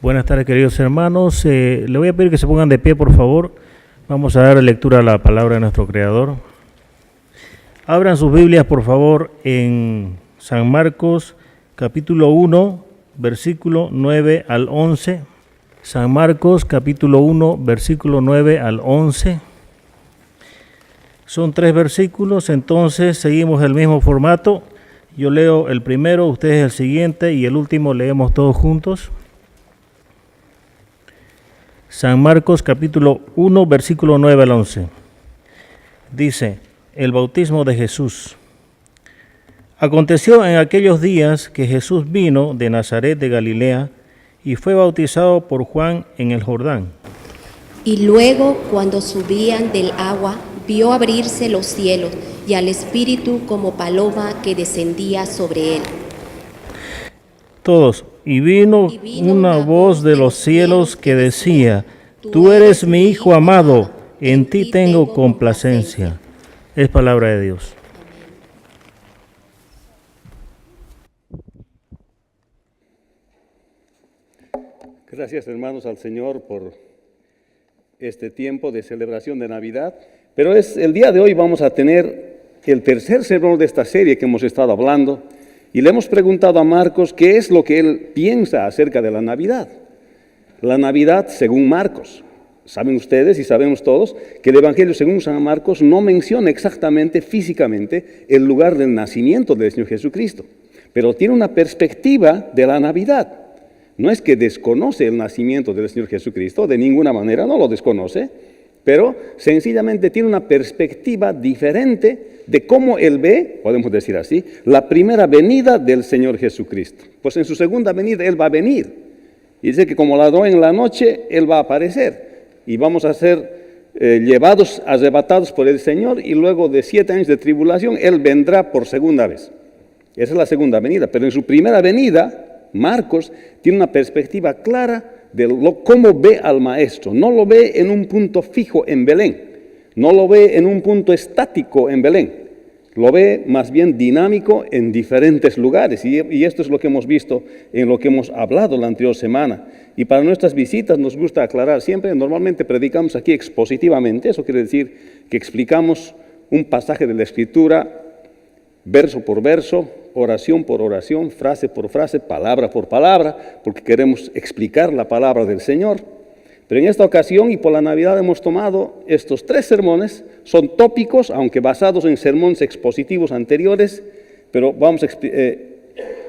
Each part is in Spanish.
Buenas tardes, queridos hermanos. Le voy a pedir que se pongan de pie, por favor. Vamos a dar lectura a la palabra de nuestro Creador. Abran sus Biblias, por favor, en San Marcos, capítulo 1, versículo 9 al 11. San Marcos, capítulo 1, versículo 9 al 11. Son 3 versículos, entonces seguimos el mismo formato. Yo leo el primero, ustedes el siguiente y el último leemos todos juntos. San Marcos capítulo 1, versículo 9 al 11. Dice, el bautismo de Jesús. Aconteció en aquellos días que Jesús vino de Nazaret de Galilea y fue bautizado por Juan en el Jordán. Y luego, cuando subían del agua, vio abrirse los cielos y al Espíritu como paloma que descendía sobre él. Todos. Y vino una voz de los cielos que decía, tú eres mi Hijo amado, en ti tengo complacencia. Es palabra de Dios. Gracias, hermanos, al Señor por este tiempo de celebración de Navidad. Pero el día de hoy vamos a tener el tercer sermón de esta serie que hemos estado hablando. Y le hemos preguntado a Marcos qué es lo que él piensa acerca de la Navidad. La Navidad según Marcos. Saben ustedes y sabemos todos que el Evangelio según San Marcos no menciona exactamente, físicamente, el lugar del nacimiento del Señor Jesucristo. Pero tiene una perspectiva de la Navidad. No es que desconoce el nacimiento del Señor Jesucristo, de ninguna manera no lo desconoce, pero sencillamente tiene una perspectiva diferente de cómo él ve, podemos decir así, la primera venida del Señor Jesucristo. Pues en su segunda venida él va a venir. Y dice que como ladrón en la noche, él va a aparecer. Y vamos a ser llevados, arrebatados por el Señor, y luego de 7 años de tribulación, él vendrá por segunda vez. Esa es la segunda venida. Pero en su primera venida, Marcos tiene una perspectiva clara de cómo ve al Maestro. No lo ve en un punto fijo en Belén. No lo ve en un punto estático en Belén. Lo ve más bien dinámico en diferentes lugares. Y esto es lo que hemos visto en lo que hemos hablado la anterior semana. Y para nuestras visitas nos gusta aclarar siempre, normalmente predicamos aquí expositivamente. Eso quiere decir que explicamos un pasaje de la Escritura verso por verso, oración por oración, frase por frase, palabra por palabra, porque queremos explicar la palabra del Señor. Pero en esta ocasión y por la Navidad hemos tomado estos 3 sermones, son tópicos, aunque basados en sermones expositivos anteriores, pero vamos a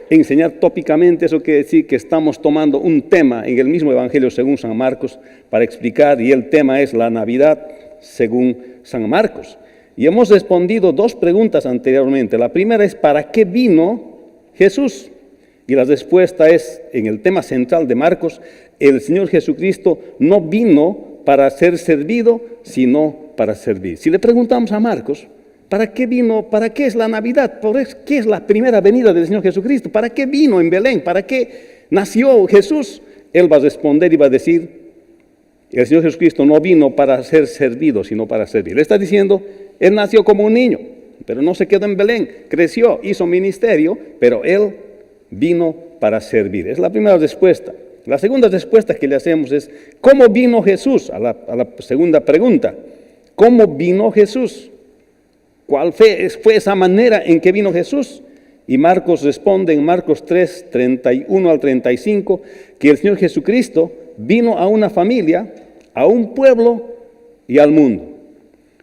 enseñar tópicamente. Eso quiere decir que estamos tomando un tema en el mismo Evangelio según San Marcos para explicar, y el tema es la Navidad según San Marcos. Y hemos respondido 2 preguntas anteriormente. La primera es, ¿para qué vino Jesús? Y la respuesta es, en el tema central de Marcos, el Señor Jesucristo no vino para ser servido, sino para servir. Si le preguntamos a Marcos, ¿para qué vino? ¿Para qué es la Navidad? ¿Qué es la primera venida del Señor Jesucristo? ¿Para qué vino en Belén? ¿Para qué nació Jesús? Él va a responder y va a decir, el Señor Jesucristo no vino para ser servido, sino para servir. Él está diciendo, Él nació como un niño, pero no se quedó en Belén, creció, hizo ministerio, pero Él vino para servir. Es la primera respuesta. La segunda respuesta que le hacemos es, ¿cómo vino Jesús? A la segunda pregunta, ¿cómo vino Jesús? ¿Cuál fue esa manera en que vino Jesús? Y Marcos responde en Marcos 3, 31 al 35, que el Señor Jesucristo vino a una familia, a un pueblo y al mundo.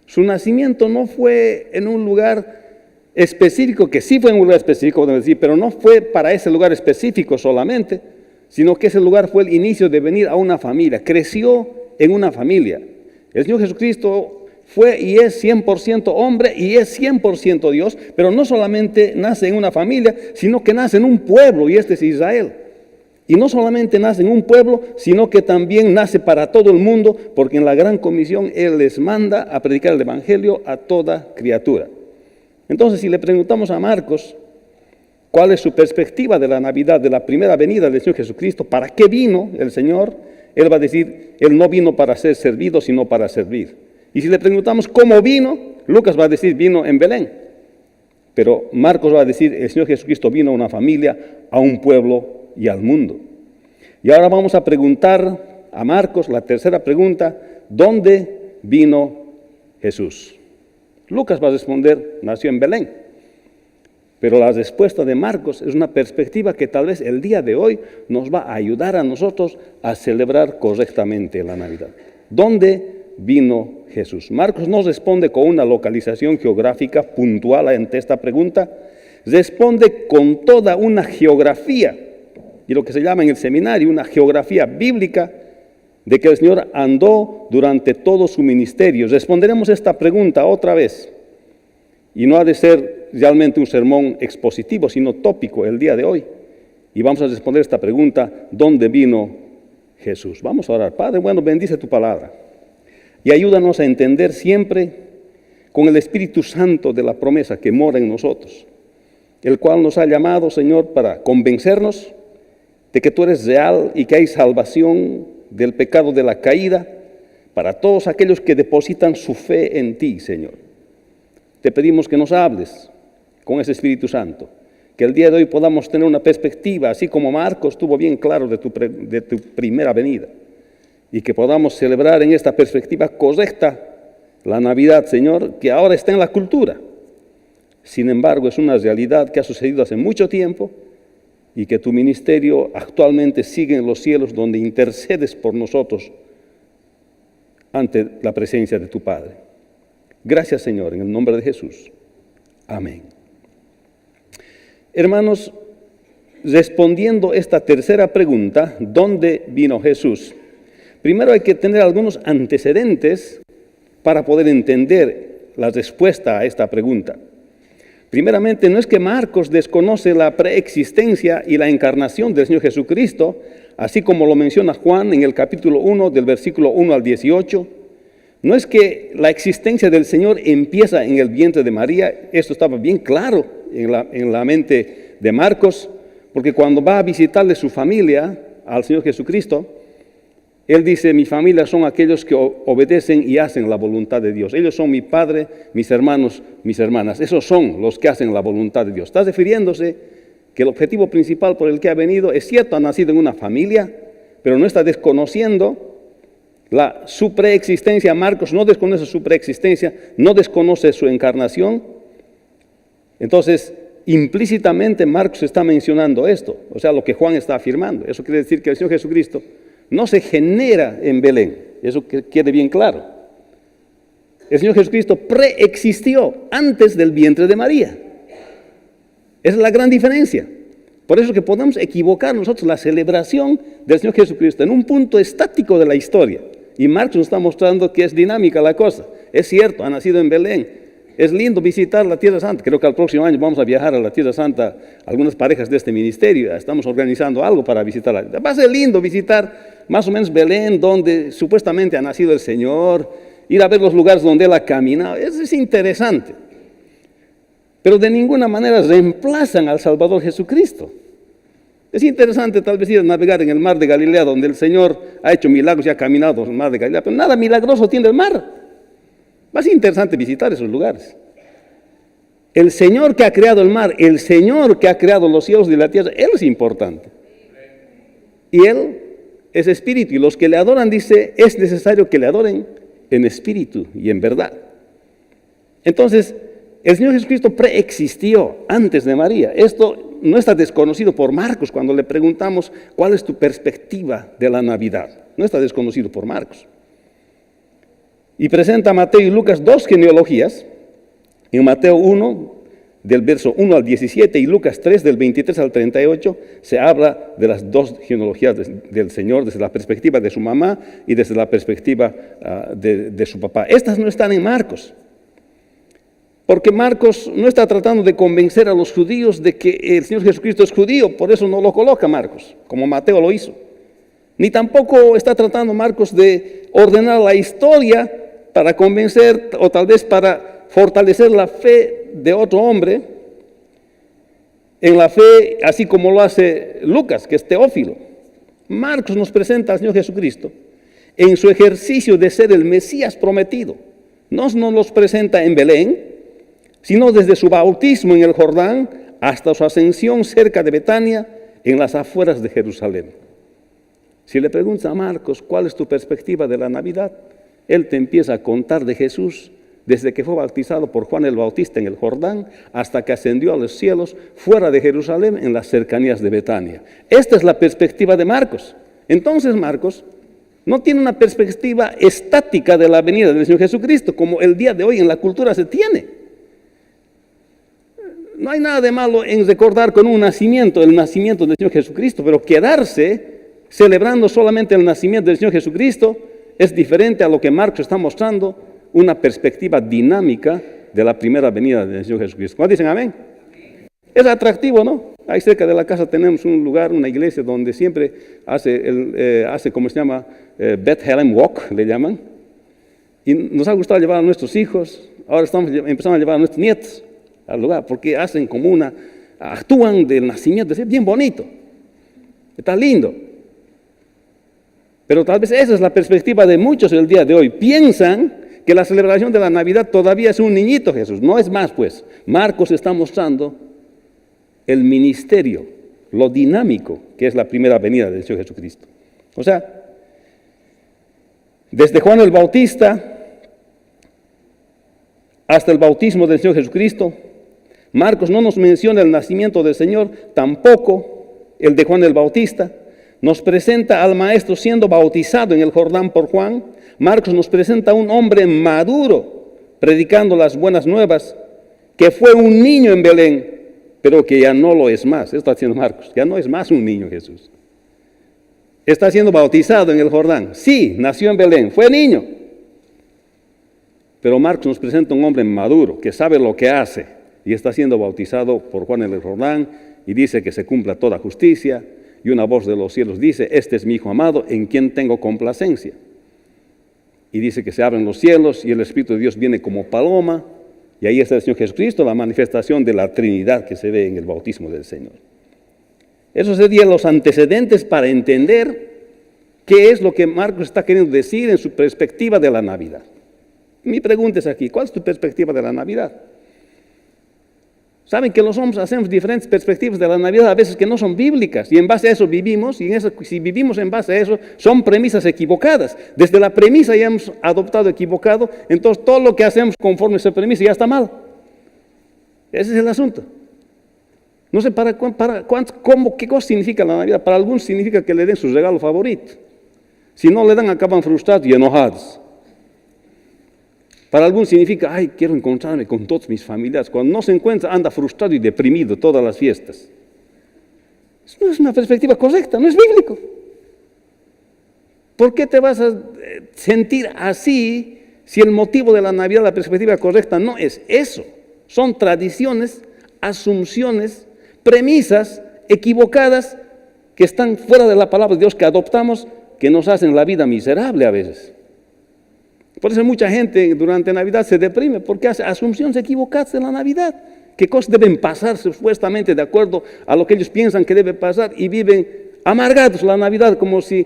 Su nacimiento no fue en un lugar específico, que sí fue en un lugar específico, podemos decir, pero no fue para ese lugar específico solamente, sino que ese lugar fue el inicio de venir a una familia. Creció en una familia. El Señor Jesucristo fue y es 100% hombre y es 100% Dios, pero no solamente nace en una familia, sino que nace en un pueblo, y este es Israel. Y no solamente nace en un pueblo, sino que también nace para todo el mundo, porque en la gran comisión Él les manda a predicar el Evangelio a toda criatura. Entonces, si le preguntamos a Marcos cuál es su perspectiva de la Navidad, de la primera venida del Señor Jesucristo, ¿para qué vino el Señor? Él va a decir, Él no vino para ser servido, sino para servir. Y si le preguntamos cómo vino, Lucas va a decir, vino en Belén. Pero Marcos va a decir, el Señor Jesucristo vino a una familia, a un pueblo y al mundo. Y ahora vamos a preguntar a Marcos la tercera pregunta: ¿dónde vino Jesús? Lucas va a responder: nació en Belén. Pero la respuesta de Marcos es una perspectiva que tal vez el día de hoy nos va a ayudar a nosotros a celebrar correctamente la Navidad. ¿Dónde vino Jesús? Marcos no responde con una localización geográfica puntual ante esta pregunta, responde con toda una geografía, y lo que se llama en el seminario una geografía bíblica, de que el Señor andó durante todo su ministerio. Responderemos esta pregunta otra vez, y no ha de ser realmente un sermón expositivo, sino tópico el día de hoy. Y vamos a responder esta pregunta: ¿dónde vino Jesús? Vamos a orar. Padre bueno, bendice tu palabra y ayúdanos a entender siempre con el Espíritu Santo de la promesa que mora en nosotros, el cual nos ha llamado, Señor, para convencernos de que tú eres real y que hay salvación del pecado de la caída para todos aquellos que depositan su fe en ti, Señor. Te pedimos que nos hables con ese Espíritu Santo, que el día de hoy podamos tener una perspectiva, así como Marcos tuvo bien claro de tu primera venida, y que podamos celebrar en esta perspectiva correcta la Navidad, Señor, que ahora está en la cultura. Sin embargo, es una realidad que ha sucedido hace mucho tiempo y que tu ministerio actualmente sigue en los cielos, donde intercedes por nosotros ante la presencia de tu Padre. Gracias, Señor, en el nombre de Jesús. Amén. Hermanos, respondiendo esta tercera pregunta, ¿dónde vino Jesús? Primero hay que tener algunos antecedentes para poder entender la respuesta a esta pregunta. Primeramente, no es que Marcos desconoce la preexistencia y la encarnación del Señor Jesucristo, así como lo menciona Juan en el capítulo 1, del versículo 1 al 18. No es que la existencia del Señor empieza en el vientre de María. Esto estaba bien claro en la mente de Marcos, porque cuando va a visitarle su familia al Señor Jesucristo, él dice: mi familia son aquellos que obedecen y hacen la voluntad de Dios. Ellos son mi padre, mis hermanos, mis hermanas. Esos son los que hacen la voluntad de Dios. Está refiriéndose que el objetivo principal por el que ha venido, es cierto, ha nacido en una familia, pero no está desconociendo su preexistencia. Marcos no desconoce su preexistencia, no desconoce su encarnación. Entonces, implícitamente Marcos está mencionando esto, o sea, lo que Juan está afirmando. Eso quiere decir que el Señor Jesucristo no se genera en Belén, eso que quede bien claro. El Señor Jesucristo preexistió antes del vientre de María. Esa es la gran diferencia. Por eso que podemos equivocar nosotros la celebración del Señor Jesucristo en un punto estático de la historia. Y Marcos nos está mostrando que es dinámica la cosa. Es cierto, ha nacido en Belén. Es lindo visitar la Tierra Santa. Creo que al próximo año vamos a viajar a la Tierra Santa, algunas parejas de este ministerio. Estamos organizando algo para visitarla. Va a ser lindo visitar más o menos Belén, donde supuestamente ha nacido el Señor, ir a ver los lugares donde Él ha caminado. Eso es interesante. Pero de ninguna manera reemplazan al Salvador Jesucristo. Es interesante tal vez ir a navegar en el mar de Galilea, donde el Señor ha hecho milagros y ha caminado en el mar de Galilea, pero nada milagroso tiene el mar. Va a ser interesante visitar esos lugares. El Señor que ha creado el mar, el Señor que ha creado los cielos y la tierra, Él es importante. Y Él es espíritu, y los que le adoran, dice, es necesario que le adoren en espíritu y en verdad. Entonces, el Señor Jesucristo preexistió antes de María. Esto no está desconocido por Marcos cuando le preguntamos cuál es tu perspectiva de la Navidad. No está desconocido por Marcos. Y presenta Mateo y Lucas dos genealogías. En Mateo 1, del verso 1 al 17, y Lucas 3, del 23 al 38, se habla de las dos genealogías del Señor, desde la perspectiva de su mamá y desde la perspectiva de su papá. Estas no están en Marcos, porque Marcos no está tratando de convencer a los judíos de que el Señor Jesucristo es judío, por eso no lo coloca Marcos, como Mateo lo hizo. Ni tampoco está tratando Marcos de ordenar la historia para convencer, o tal vez para fortalecer la fe de otro hombre, en la fe así como lo hace Lucas, que es Teófilo. Marcos nos presenta al Señor Jesucristo en su ejercicio de ser el Mesías prometido. No nos los presenta en Belén, sino desde su bautismo en el Jordán hasta su ascensión cerca de Betania, en las afueras de Jerusalén. Si le preguntas a Marcos, ¿cuál es tu perspectiva de la Navidad? Él te empieza a contar de Jesús desde que fue bautizado por Juan el Bautista en el Jordán hasta que ascendió a los cielos fuera de Jerusalén en las cercanías de Betania. Esta es la perspectiva de Marcos. Entonces Marcos no tiene una perspectiva estática de la venida del Señor Jesucristo como el día de hoy en la cultura se tiene. No hay nada de malo en recordar con un nacimiento el nacimiento del Señor Jesucristo, pero quedarse celebrando solamente el nacimiento del Señor Jesucristo es diferente a lo que Marcos está mostrando, una perspectiva dinámica de la primera venida del Señor Jesucristo. ¿Cuántos dicen amén? Es atractivo, ¿no? Ahí cerca de la casa tenemos un lugar, una iglesia donde siempre hace ¿cómo se llama? Bethlehem Walk, le llaman. Y nos ha gustado llevar a nuestros hijos, ahora estamos empezando a llevar a nuestros nietos al lugar, porque hacen como actúan del nacimiento, es bien bonito, está lindo. Pero tal vez esa es la perspectiva de muchos el día de hoy. Piensan que la celebración de la Navidad todavía es un niñito Jesús. No es más, pues. Marcos está mostrando el ministerio, lo dinámico que es la primera venida del Señor Jesucristo. O sea, desde Juan el Bautista hasta el bautismo del Señor Jesucristo, Marcos no nos menciona el nacimiento del Señor, tampoco el de Juan el Bautista. Nos presenta al Maestro siendo bautizado en el Jordán por Juan. Marcos nos presenta a un hombre maduro, predicando las buenas nuevas, que fue un niño en Belén, pero que ya no lo es más. Eso está haciendo Marcos, ya no es más un niño Jesús. Está siendo bautizado en el Jordán. Sí, nació en Belén, fue niño. Pero Marcos nos presenta a un hombre maduro, que sabe lo que hace, y está siendo bautizado por Juan en el Jordán, y dice que se cumpla toda justicia, y una voz de los cielos dice, este es mi Hijo amado, en quien tengo complacencia. Y dice que se abren los cielos, y el Espíritu de Dios viene como paloma, y ahí está el Señor Jesucristo, la manifestación de la Trinidad que se ve en el bautismo del Señor. Esos serían los antecedentes para entender qué es lo que Marcos está queriendo decir en su perspectiva de la Navidad. Mi pregunta es aquí, ¿cuál es tu perspectiva de la Navidad? Saben que los hombres hacemos diferentes perspectivas de la Navidad a veces que no son bíblicas y en base a eso vivimos y si vivimos en base a eso son premisas equivocadas. Desde la premisa ya hemos adoptado equivocado, entonces todo lo que hacemos conforme a esa premisa ya está mal. Ese es el asunto. No sé qué cosa significa la Navidad. Para algunos significa que le den su regalo favorito. Si no le dan acaban frustrados y enojados. Para algunos significa, quiero encontrarme con todos mis familiares. Cuando no se encuentra, anda frustrado y deprimido todas las fiestas. Eso no es una perspectiva correcta, no es bíblico. ¿Por qué te vas a sentir así si el motivo de la Navidad, la perspectiva correcta, no es eso? Son tradiciones, asunciones, premisas equivocadas que están fuera de la palabra de Dios que adoptamos, que nos hacen la vida miserable a veces. Por eso mucha gente durante Navidad se deprime, porque hace asunciones equivocadas de la Navidad. ¿Qué cosas deben pasar supuestamente de acuerdo a lo que ellos piensan que debe pasar? Y viven amargados la Navidad como si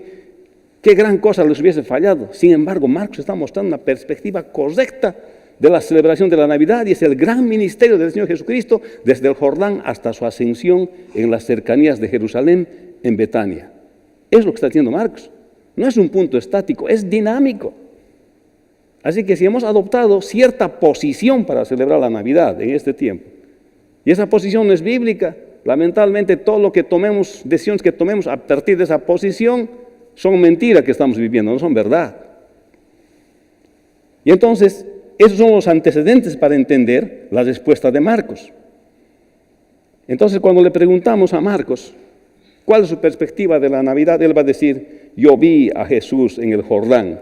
qué gran cosa les hubiese fallado. Sin embargo, Marcos está mostrando una perspectiva correcta de la celebración de la Navidad y es el gran ministerio del Señor Jesucristo desde el Jordán hasta su ascensión en las cercanías de Jerusalén, en Betania. Es lo que está haciendo Marcos. No es un punto estático, es dinámico. Así que si hemos adoptado cierta posición para celebrar la Navidad en este tiempo, y esa posición no es bíblica, lamentablemente todo lo que tomemos, decisiones que tomemos a partir de esa posición, son mentiras que estamos viviendo, no son verdad. Y entonces, esos son los antecedentes para entender la respuesta de Marcos. Entonces, cuando le preguntamos a Marcos, ¿cuál es su perspectiva de la Navidad? Él va a decir, yo vi a Jesús en el Jordán.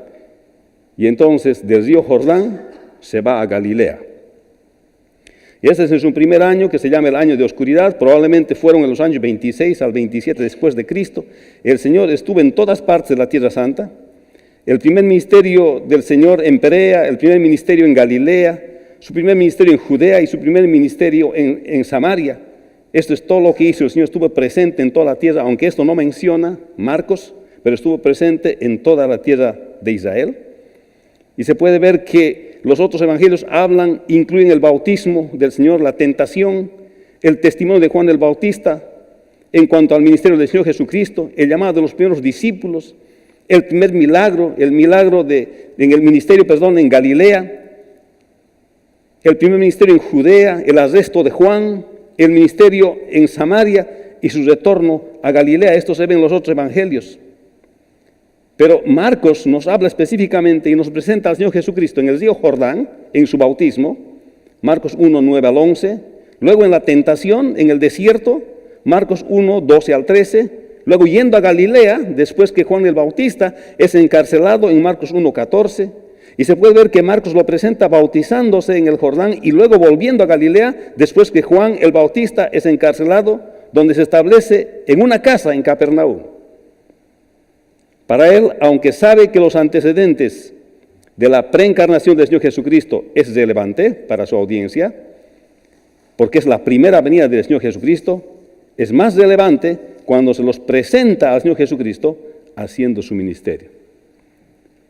Y entonces del río Jordán se va a Galilea. Y este es su primer año, que se llama el año de oscuridad. Probablemente fueron en los años 26 al 27 después de Cristo. El Señor estuvo en todas partes de la Tierra Santa. El primer ministerio del Señor en Perea, el primer ministerio en Galilea, su primer ministerio en Judea y su primer ministerio en Samaria. Esto es todo lo que hizo. El Señor estuvo presente en toda la tierra, aunque esto no menciona Marcos, pero estuvo presente en toda la tierra de Israel. Y se puede ver que los otros evangelios incluyen el bautismo del Señor, la tentación, el testimonio de Juan el Bautista, en cuanto al ministerio del Señor Jesucristo, el llamado de los primeros discípulos, el primer milagro, en el ministerio, en Galilea, el primer ministerio en Judea, el arresto de Juan, el ministerio en Samaria y su retorno a Galilea. Esto se ve en los otros evangelios. Pero Marcos nos habla específicamente y nos presenta al Señor Jesucristo en el río Jordán, en su bautismo, Marcos 1, 9 al 11, luego en la tentación, en el desierto, Marcos 1, 12 al 13, luego yendo a Galilea, después que Juan el Bautista es encarcelado en Marcos 1, 14, y se puede ver que Marcos lo presenta bautizándose en el Jordán y luego volviendo a Galilea, después que Juan el Bautista es encarcelado, donde se establece en una casa en Capernaum. Para él, aunque sabe que los antecedentes de la preencarnación del Señor Jesucristo es relevante para su audiencia, porque es la primera venida del Señor Jesucristo, es más relevante cuando se los presenta al Señor Jesucristo haciendo su ministerio.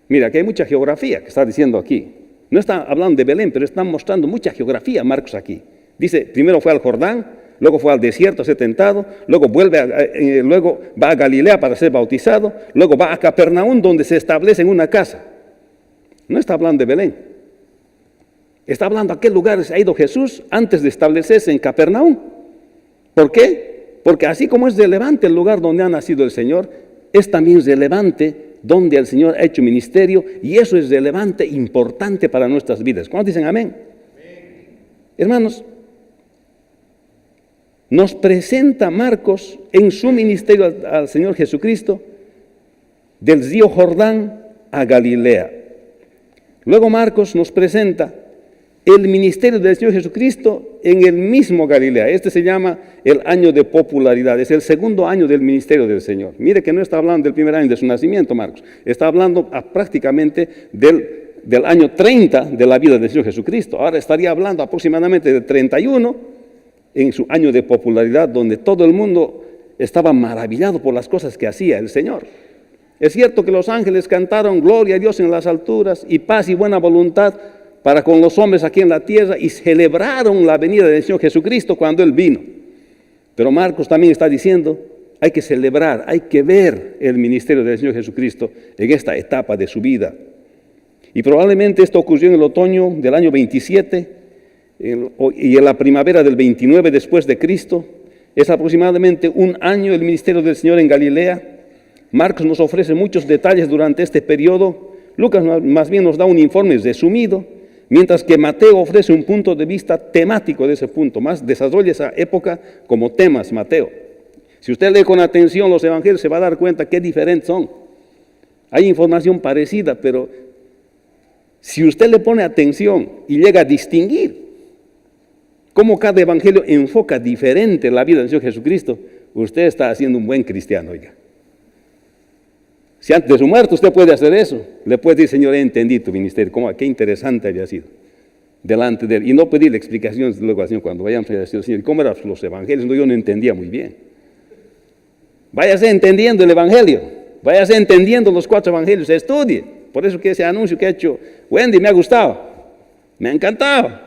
Mira, que hay mucha geografía que está diciendo aquí. No está hablando de Belén, pero está mostrando mucha geografía Marcos aquí. Dice, primero fue al Jordán, luego fue al desierto a ser tentado, luego luego va a Galilea para ser bautizado, luego va a Capernaum donde se establece en una casa. No está hablando de Belén. Está hablando a qué lugares ha ido Jesús antes de establecerse en Capernaum. ¿Por qué? Porque así como es relevante el lugar donde ha nacido el Señor, es también relevante donde el Señor ha hecho ministerio, y eso es relevante, importante para nuestras vidas. ¿Cuántos dicen amén? Hermanos, nos presenta Marcos en su ministerio al Señor Jesucristo del río Jordán a Galilea. Luego Marcos nos presenta el ministerio del Señor Jesucristo en el mismo Galilea. Este se llama el año de popularidad, es el segundo año del ministerio del Señor. Mire que no está hablando del primer año de su nacimiento, Marcos, está hablando prácticamente del año 30 de la vida del Señor Jesucristo. Ahora estaría hablando aproximadamente del 31 en su año de popularidad, donde todo el mundo estaba maravillado por las cosas que hacía el Señor. Es cierto que los ángeles cantaron gloria a Dios en las alturas y paz y buena voluntad para con los hombres aquí en la tierra, y celebraron la venida del Señor Jesucristo cuando Él vino. Pero Marcos también está diciendo, hay que celebrar, hay que ver el ministerio del Señor Jesucristo en esta etapa de su vida. Y probablemente esto ocurrió en el otoño del año 27 y en la primavera del 29 después de Cristo. Es aproximadamente un año el ministerio del Señor en Galilea. Marcos nos ofrece muchos detalles durante este periodo. Lucas más bien nos da un informe resumido, mientras que Mateo ofrece un punto de vista temático de ese punto, más desarrolla esa época como temas Mateo. Si usted lee con atención los evangelios se va a dar cuenta qué diferentes son. Hay información parecida, pero si usted le pone atención y llega a distinguir cómo cada evangelio enfoca diferente la vida del Señor Jesucristo, usted está haciendo un buen cristiano, oiga. Si antes de su muerte usted puede hacer eso, le puede decir, Señor, he entendido tu ministerio, qué interesante había sido delante de Él, y no pedirle explicaciones luego al Señor cuando vayan a decir, Señor, ¿cómo eran los evangelios? No, yo no entendía muy bien. Váyase entendiendo el evangelio, váyase entendiendo los 4 evangelios, estudie. Por eso que ese anuncio que ha hecho Wendy me ha gustado, me ha encantado.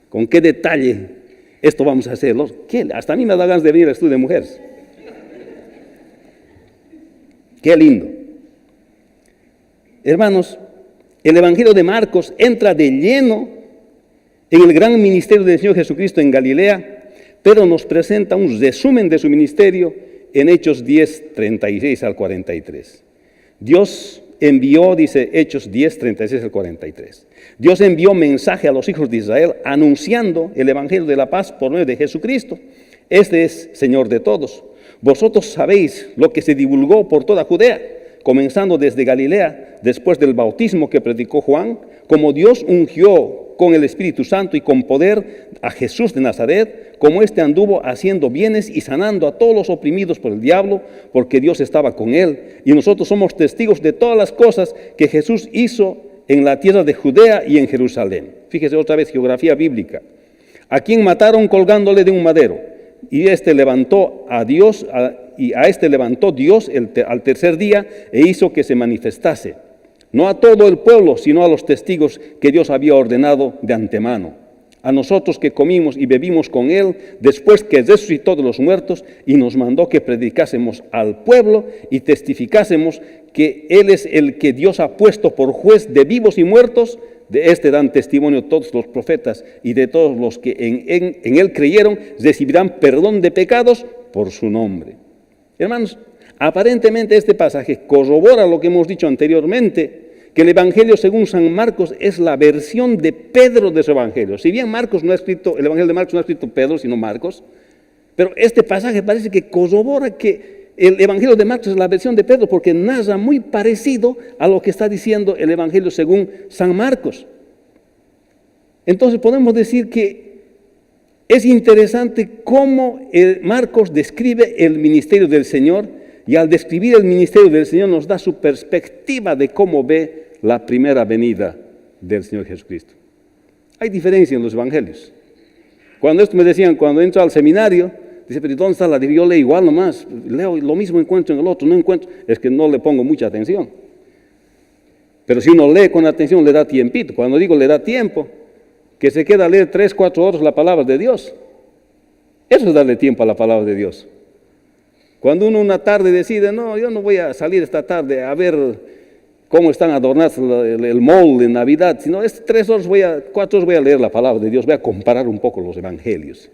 ¿Con qué detalle esto vamos a hacer? Hasta a mí me da ganas de venir al estudio de mujeres. Qué lindo. Hermanos, el Evangelio de Marcos entra de lleno en el gran ministerio del Señor Jesucristo en Galilea, pero nos presenta un resumen de su ministerio en Hechos 10, 36 al 43. Dios envió, dice Hechos 10, 36 al 43. Dios envió mensaje a los hijos de Israel anunciando el Evangelio de la paz por medio de Jesucristo. Este es Señor de todos. Vosotros sabéis lo que se divulgó por toda Judea, comenzando desde Galilea, después del bautismo que predicó Juan, como Dios ungió con el Espíritu Santo y con poder a Jesús de Nazaret, como éste anduvo haciendo bienes y sanando a todos los oprimidos por el diablo, porque Dios estaba con él. Y nosotros somos testigos de todas las cosas que Jesús hizo en la tierra de Judea y en Jerusalén. Fíjese otra vez, geografía bíblica. A quien mataron colgándole de un madero, y este levantó a Dios, y a este levantó Dios al tercer día e hizo que se manifestase, no a todo el pueblo, sino a los testigos que Dios había ordenado de antemano. a nosotros que comimos y bebimos con Él, después que resucitó de los muertos, y nos mandó que predicásemos al pueblo y testificásemos que Él es el que Dios ha puesto por juez de vivos y muertos. De este dan testimonio todos los profetas, y de todos los que en Él creyeron recibirán perdón de pecados por su nombre. Hermanos, aparentemente este pasaje corrobora lo que hemos dicho anteriormente, que el Evangelio según San Marcos es la versión de Pedro de su Evangelio. Si bien el Evangelio de Marcos no ha escrito Pedro, sino Marcos, pero este pasaje parece que corrobora que el Evangelio de Marcos es la versión de Pedro, porque narra muy parecido a lo que está diciendo el Evangelio según San Marcos. Entonces podemos decir que es interesante cómo Marcos describe el ministerio del Señor, y al describir el ministerio del Señor nos da su perspectiva de cómo ve la primera venida del Señor Jesucristo. Hay diferencia en los evangelios. Cuando esto me decían, cuando entro al seminario, dice, pero ¿dónde está la Biblia? Yo leo igual nomás, leo lo mismo, encuentro en el otro, no encuentro. Es que no le pongo mucha atención. Pero si uno lee con atención, le da tiempito. Cuando digo le da tiempo, que se queda a leer 3, 4 horas la palabra de Dios. Eso es darle tiempo a la palabra de Dios. Cuando uno una tarde decide, no, yo no voy a salir esta tarde a ver cómo están adornados el mall de Navidad, sino 3 horas, 4 horas voy a leer la palabra de Dios, voy a comparar un poco los evangelios.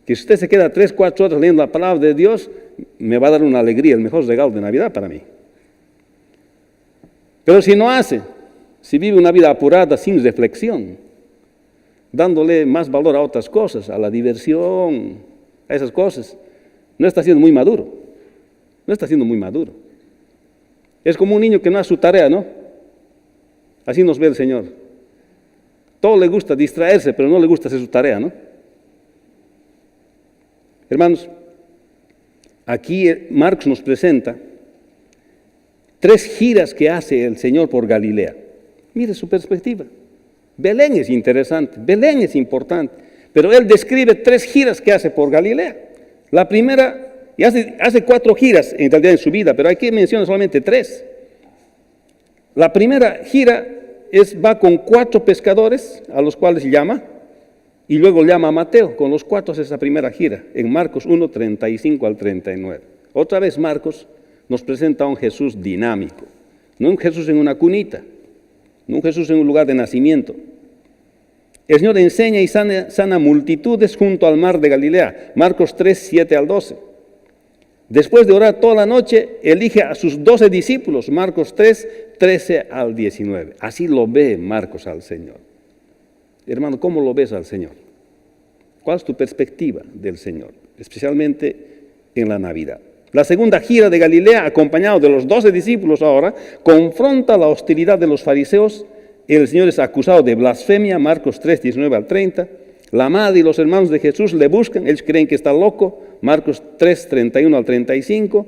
Que si usted se queda 3, 4 horas leyendo la palabra de Dios, me va a dar una alegría, el mejor regalo de Navidad para mí. Pero si no hace, si vive una vida apurada, sin reflexión, dándole más valor a otras cosas, a la diversión, a esas cosas, no está siendo muy maduro. No está siendo muy maduro. Es como un niño que no hace su tarea, ¿no? Así nos ve el Señor. Todo le gusta distraerse, pero no le gusta hacer su tarea, ¿no? Hermanos, aquí Marcos nos presenta 3 giras que hace el Señor por Galilea. Mire su perspectiva. Belén es interesante, Belén es importante, pero Él describe 3 giras que hace por Galilea. La primera, y hace 4 giras en realidad en su vida, pero aquí menciona solamente 3. La primera gira va con 4 pescadores a los cuales llama, y luego llama a Mateo. Con los 4 hace esa primera gira, en Marcos 1, 35 al 39. Otra vez Marcos nos presenta a un Jesús dinámico, no un Jesús en una cunita, no un Jesús en un lugar de nacimiento. El Señor enseña y sana multitudes junto al mar de Galilea, Marcos 3, 7 al 12. Después de orar toda la noche, elige a sus 12 discípulos, Marcos 3, 13 al 19. Así lo ve Marcos al Señor. Hermano, ¿cómo lo ves al Señor? ¿Cuál es tu perspectiva del Señor? Especialmente en la Navidad. La segunda gira de Galilea, acompañado de los 12 discípulos ahora, confronta la hostilidad de los fariseos. El Señor es acusado de blasfemia, Marcos 3, 19 al 30. La madre y los hermanos de Jesús le buscan, ellos creen que está loco, Marcos 3, 31 al 35.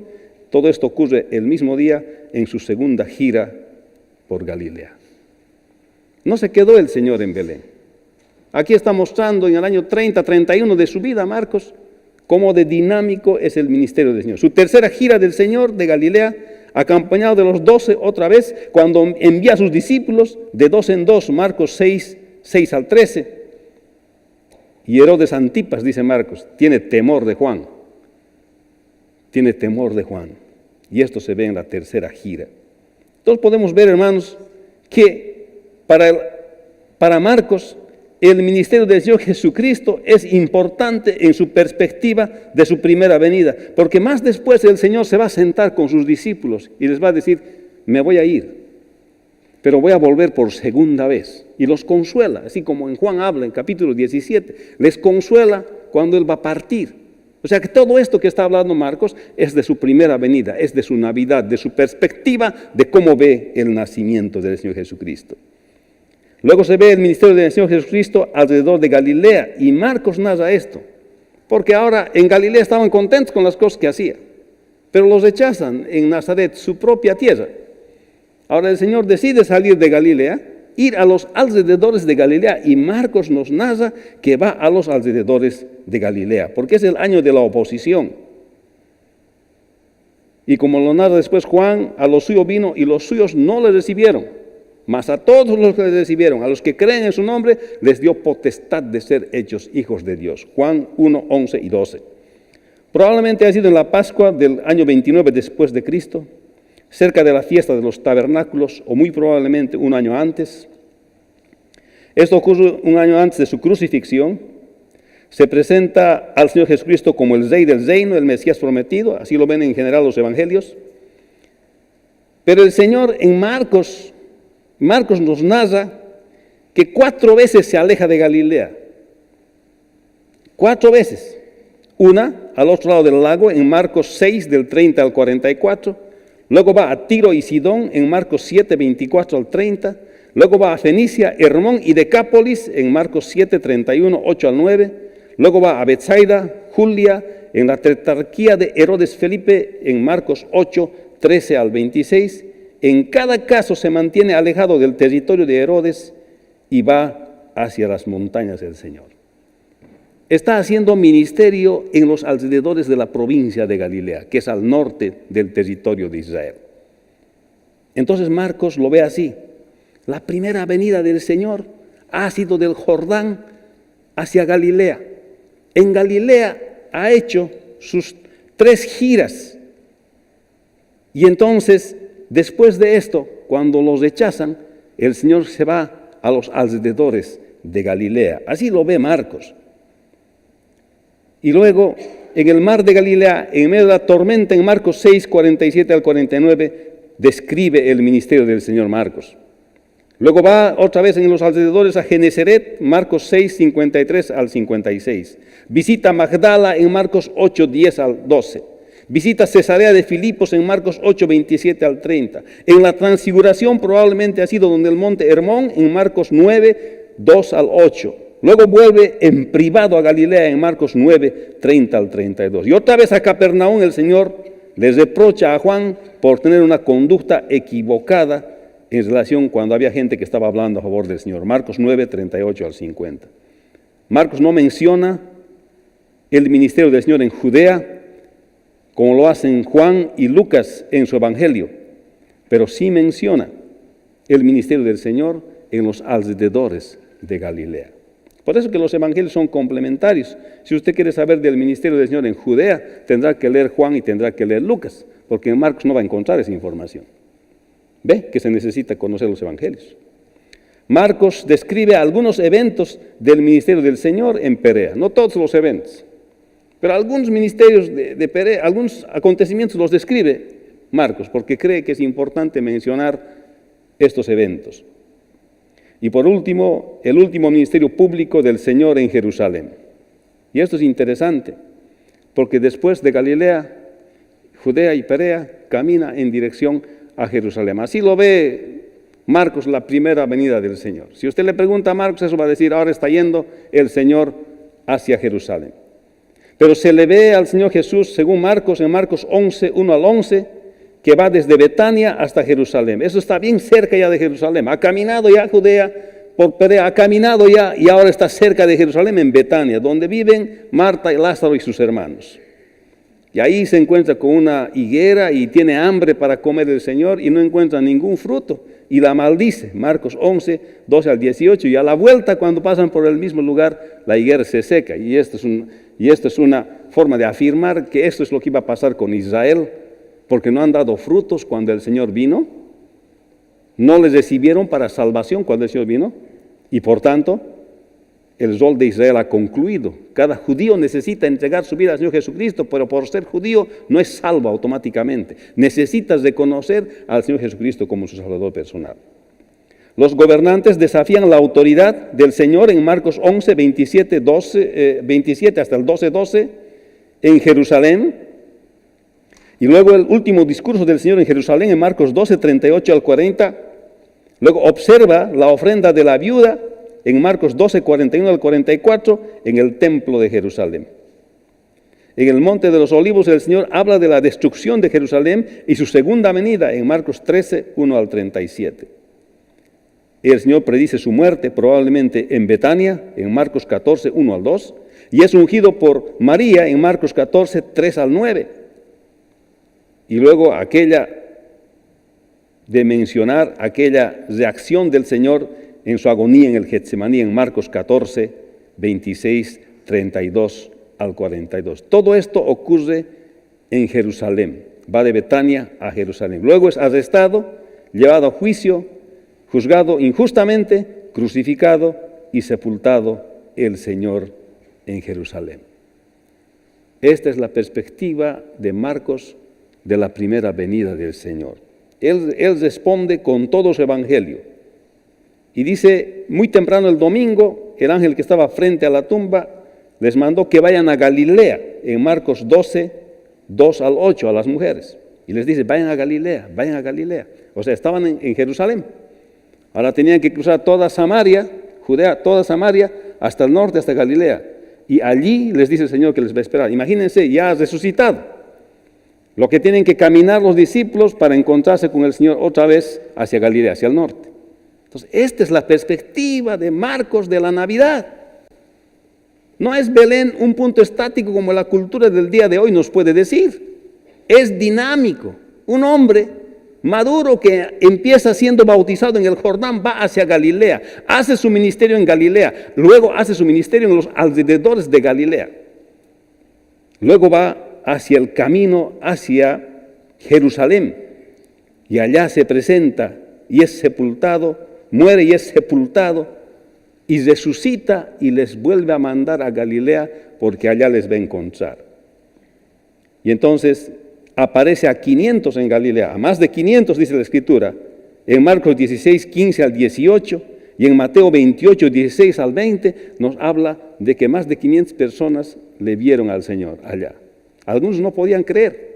Todo esto ocurre el mismo día en su segunda gira por Galilea. No se quedó el Señor en Belén. Aquí está mostrando en el año 30, 31 de su vida, Marcos, cómo de dinámico es el ministerio del Señor. Su tercera gira del Señor de Galilea, acompañado de los 12 otra vez, cuando envía a sus discípulos de 2 en 2, Marcos 6, 6 al 13. Y Herodes Antipas, dice Marcos, tiene temor de Juan. Tiene temor de Juan. Y esto se ve en la tercera gira. Entonces podemos ver, hermanos, que para Marcos el ministerio del Señor Jesucristo es importante en su perspectiva de su primera venida, porque más después el Señor se va a sentar con sus discípulos y les va a decir, me voy a ir, pero voy a volver por segunda vez. Y los consuela, así como en Juan habla en capítulo 17, les consuela cuando Él va a partir. O sea que todo esto que está hablando Marcos es de su primera venida, es de su Navidad, de su perspectiva de cómo ve el nacimiento del Señor Jesucristo. Luego se ve el ministerio del Señor Jesucristo alrededor de Galilea, y Marcos narra esto, porque ahora en Galilea estaban contentos con las cosas que hacía, pero los rechazan en Nazaret, su propia tierra. Ahora el Señor decide salir de Galilea, ir a los alrededores de Galilea, y Marcos nos narra que va a los alrededores de Galilea, porque es el año de la oposición. Y como lo narra después Juan, a los suyos vino y los suyos no le recibieron. Mas a todos los que le recibieron, a los que creen en su nombre, les dio potestad de ser hechos hijos de Dios. Juan 1, 11 y 12. Probablemente ha sido en la Pascua del año 29 después de Cristo, cerca de la fiesta de los tabernáculos, o muy probablemente un año antes. Esto ocurre un año antes de su crucifixión. Se presenta al Señor Jesucristo como el Rey del reino, el Mesías prometido, así lo ven en general los evangelios. Pero el Señor en Marcos nos narra que 4 veces se aleja de Galilea. 4 veces. Una al otro lado del lago en Marcos 6 del 30 al 44. Luego va a Tiro y Sidón en Marcos 7, 24 al 30. Luego va a Fenicia, Hermón y Decápolis en Marcos 7, 31, 8 al 9. Luego va a Betsaida, Julia, en la tetrarquía de Herodes Felipe en Marcos 8, 13 al 26. En cada caso se mantiene alejado del territorio de Herodes y va hacia las montañas del Señor. Está haciendo ministerio en los alrededores de la provincia de Galilea, que es al norte del territorio de Israel. Entonces Marcos lo ve así. La primera venida del Señor ha sido del Jordán hacia Galilea. En Galilea ha hecho sus 3 giras. Y entonces, después de esto, cuando los rechazan, el Señor se va a los alrededores de Galilea. Así lo ve Marcos. Y luego, en el mar de Galilea, en medio de la tormenta, en Marcos 6, 47 al 49, describe el ministerio del Señor Marcos. Luego va otra vez en los alrededores a Genesaret, Marcos 6, 53 al 56. Visita Magdala en Marcos 8, 10 al 12. Visita Cesarea de Filipos en Marcos 8, 27 al 30. En la transfiguración probablemente ha sido donde el monte Hermón en Marcos 9, 2 al 8. Luego vuelve en privado a Galilea en Marcos 9, 30 al 32. Y otra vez a Capernaum el Señor les reprocha a Juan por tener una conducta equivocada en relación cuando había gente que estaba hablando a favor del Señor. Marcos 9, 38 al 50. Marcos no menciona el ministerio del Señor en Judea, como lo hacen Juan y Lucas en su evangelio, pero sí menciona el ministerio del Señor en los alrededores de Galilea. Por eso que los evangelios son complementarios. Si usted quiere saber del ministerio del Señor en Judea, tendrá que leer Juan y tendrá que leer Lucas, porque en Marcos no va a encontrar esa información. ¿Ve? Que se necesita conocer los evangelios. Marcos describe algunos eventos del ministerio del Señor en Perea, no todos los eventos, pero algunos ministerios de Perea, algunos acontecimientos los describe Marcos, porque cree que es importante mencionar estos eventos. Y por último, el último ministerio público del Señor en Jerusalén. Y esto es interesante, porque después de Galilea, Judea y Perea, camina en dirección a Jerusalén. Así lo ve Marcos, la primera venida del Señor. Si usted le pregunta a Marcos, eso va a decir, ahora está yendo el Señor hacia Jerusalén. Pero se le ve al Señor Jesús, según Marcos, en Marcos 11, 1 al 11, que va desde Betania hasta Jerusalén. Eso está bien cerca ya de Jerusalén. Ha caminado ya Judea por Perea, ha caminado ya y ahora está cerca de Jerusalén, en Betania, donde viven Marta y Lázaro y sus hermanos. Y ahí se encuentra con una higuera y tiene hambre para comer el Señor y no encuentra ningún fruto y la maldice. Marcos 11, 12 al 18. Y a la vuelta, cuando pasan por el mismo lugar, la higuera se seca. Y esto es una forma de afirmar que esto es lo que iba a pasar con Israel, porque no han dado frutos cuando el Señor vino, no les recibieron para salvación cuando el Señor vino, y por tanto, el rol de Israel ha concluido. Cada judío necesita entregar su vida al Señor Jesucristo, pero por ser judío no es salvo automáticamente. Necesitas reconocer al Señor Jesucristo como su Salvador personal. Los gobernantes desafían la autoridad del Señor en Marcos 11, 27 hasta el 12, 12, en Jerusalén. Y luego el último discurso del Señor en Jerusalén en Marcos 12, 38 al 40. Luego observa la ofrenda de la viuda en Marcos 12, 41 al 44 en el templo de Jerusalén. En el monte de los olivos el Señor habla de la destrucción de Jerusalén y su segunda venida en Marcos 13, 1 al 37. Y el Señor predice su muerte probablemente en Betania en Marcos 14, 1 al 2 y es ungido por María en Marcos 14, 3 al 9. Y luego aquella de mencionar aquella reacción del Señor en su agonía en el Getsemaní, en Marcos 14, 26, 32 al 42. Todo esto ocurre en Jerusalén. Va de Betania a Jerusalén. Luego es arrestado, llevado a juicio, juzgado injustamente, crucificado y sepultado el Señor en Jerusalén. Esta es la perspectiva de Marcos de la primera venida del Señor. Él responde con todo su evangelio. Y dice, muy temprano el domingo, el ángel que estaba frente a la tumba les mandó que vayan a Galilea, en Marcos 12, 2 al 8, a las mujeres. Y les dice, vayan a Galilea, vayan a Galilea. O sea, estaban en Jerusalén. Ahora tenían que cruzar toda Samaria, Judea, toda Samaria, hasta el norte, hasta Galilea. Y allí les dice el Señor que les va a esperar. Imagínense, ya ha resucitado. Lo que tienen que caminar los discípulos para encontrarse con el Señor otra vez hacia Galilea, hacia el norte. Entonces, esta es la perspectiva de Marcos de la Navidad. No es Belén un punto estático como la cultura del día de hoy nos puede decir. Es dinámico. Un hombre maduro que empieza siendo bautizado en el Jordán va hacia Galilea, hace su ministerio en Galilea, luego hace su ministerio en los alrededores de Galilea. Luego va hacia el camino, hacia Jerusalén, y allá se presenta y es sepultado, muere y es sepultado, y resucita y les vuelve a mandar a Galilea porque allá les va a encontrar. Y entonces aparece a 500 en Galilea, a más de 500 dice la Escritura, en Marcos 16, 15 al 18, y en Mateo 28, 16 al 20, nos habla de que más de 500 personas le vieron al Señor allá. Algunos no podían creer,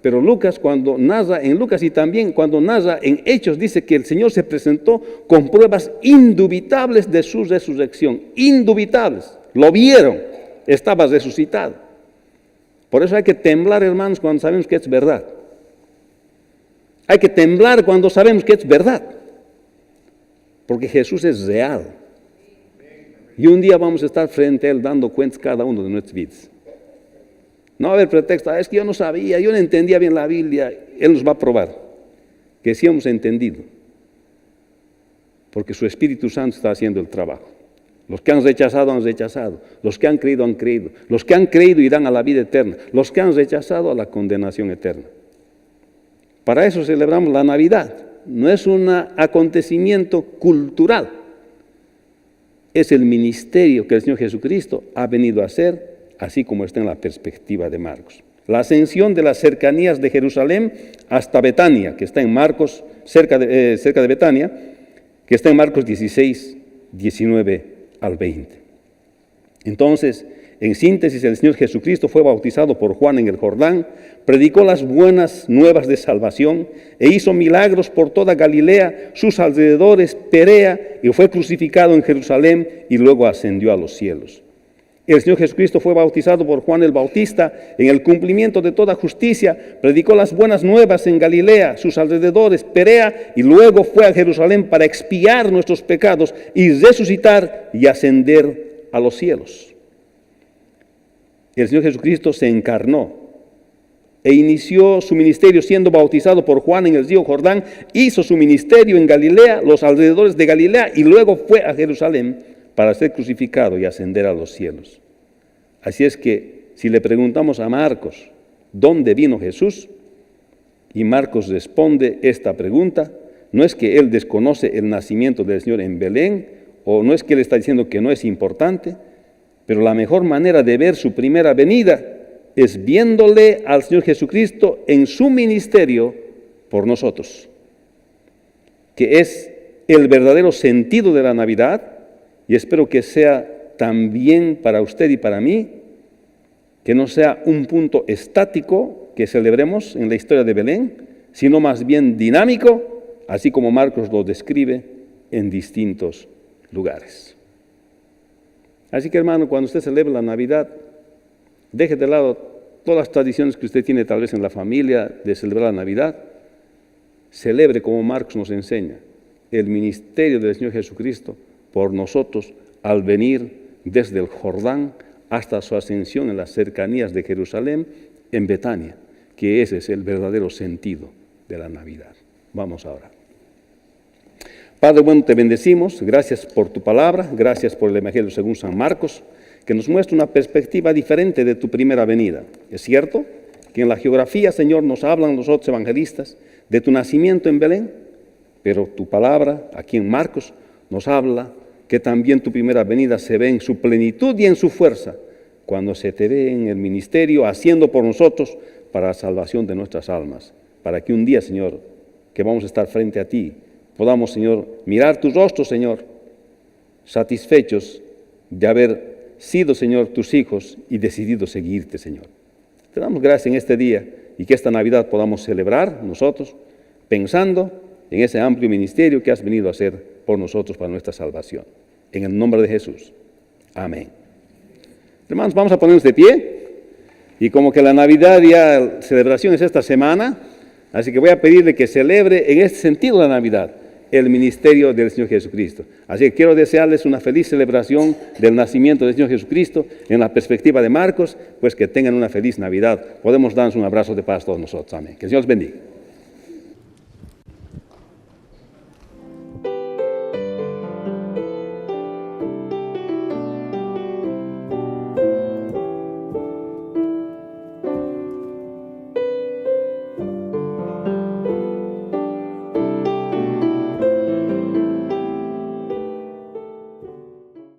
pero Lucas cuando narra, en Lucas y también cuando narra en Hechos, dice que el Señor se presentó con pruebas indubitables de su resurrección, indubitables, lo vieron, estaba resucitado. Por eso hay que temblar, hermanos, cuando sabemos que es verdad. Hay que temblar cuando sabemos que es verdad, porque Jesús es real. Y un día vamos a estar frente a Él dando cuentas cada uno de nuestras vidas. No va a haber pretexto, es que yo no sabía, yo no entendía bien la Biblia. Él nos va a probar que sí hemos entendido, porque su Espíritu Santo está haciendo el trabajo. Los que han rechazado, los que han creído, los que han creído irán a la vida eterna, los que han rechazado a la condenación eterna. Para eso celebramos la Navidad, no es un acontecimiento cultural, es el ministerio que el Señor Jesucristo ha venido a hacer, así como está en la perspectiva de Marcos. La ascensión de las cercanías de Jerusalén hasta Betania, que está en Marcos, cerca de Betania, que está en Marcos 16, 19 al 20. Entonces, en síntesis, el Señor Jesucristo fue bautizado por Juan en el Jordán, predicó las buenas nuevas de salvación e hizo milagros por toda Galilea, sus alrededores, Perea, y fue crucificado en Jerusalén y luego ascendió a los cielos. El Señor Jesucristo fue bautizado por Juan el Bautista en el cumplimiento de toda justicia, predicó las buenas nuevas en Galilea, sus alrededores, Perea, y luego fue a Jerusalén para expiar nuestros pecados y resucitar y ascender a los cielos. El Señor Jesucristo se encarnó e inició su ministerio siendo bautizado por Juan en el río Jordán, hizo su ministerio en Galilea, los alrededores de Galilea, y luego fue a Jerusalén para ser crucificado y ascender a los cielos. Así es que si le preguntamos a Marcos, ¿dónde vino Jesús? Y Marcos responde esta pregunta, no es que él desconoce el nacimiento del Señor en Belén, o no es que él está diciendo que no es importante, pero la mejor manera de ver su primera venida es viéndole al Señor Jesucristo en su ministerio por nosotros, que es el verdadero sentido de la Navidad. Y espero que sea también para usted y para mí, que no sea un punto estático que celebremos en la historia de Belén, sino más bien dinámico, así como Marcos lo describe en distintos lugares. Así que, hermano, cuando usted celebre la Navidad, deje de lado todas las tradiciones que usted tiene tal vez en la familia de celebrar la Navidad. Celebre como Marcos nos enseña el ministerio del Señor Jesucristo por nosotros al venir desde el Jordán hasta su ascensión en las cercanías de Jerusalén, en Betania, que ese es el verdadero sentido de la Navidad. Vamos a orar. Padre bueno, te bendecimos. Gracias por tu palabra. Gracias por el Evangelio según San Marcos, que nos muestra una perspectiva diferente de tu primera venida. Es cierto que en la geografía, Señor, nos hablan los otros evangelistas de tu nacimiento en Belén, pero tu palabra aquí en Marcos nos habla que también tu primera venida se ve en su plenitud y en su fuerza, cuando se te ve en el ministerio haciendo por nosotros para la salvación de nuestras almas, para que un día, Señor, que vamos a estar frente a ti, podamos, Señor, mirar tu rostro, Señor, satisfechos de haber sido, Señor, tus hijos y decidido seguirte, Señor. Te damos gracias en este día y que esta Navidad podamos celebrar nosotros pensando en ese amplio ministerio que has venido a hacer por nosotros para nuestra salvación. En el nombre de Jesús. Amén. Hermanos, vamos a ponernos de pie y como que la Navidad ya, la celebración es esta semana, así que voy a pedirle que celebre en este sentido la Navidad, el ministerio del Señor Jesucristo. Así que quiero desearles una feliz celebración del nacimiento del Señor Jesucristo en la perspectiva de Marcos, pues que tengan una feliz Navidad. Podemos darnos un abrazo de paz todos nosotros. Amén. Que el Señor los bendiga.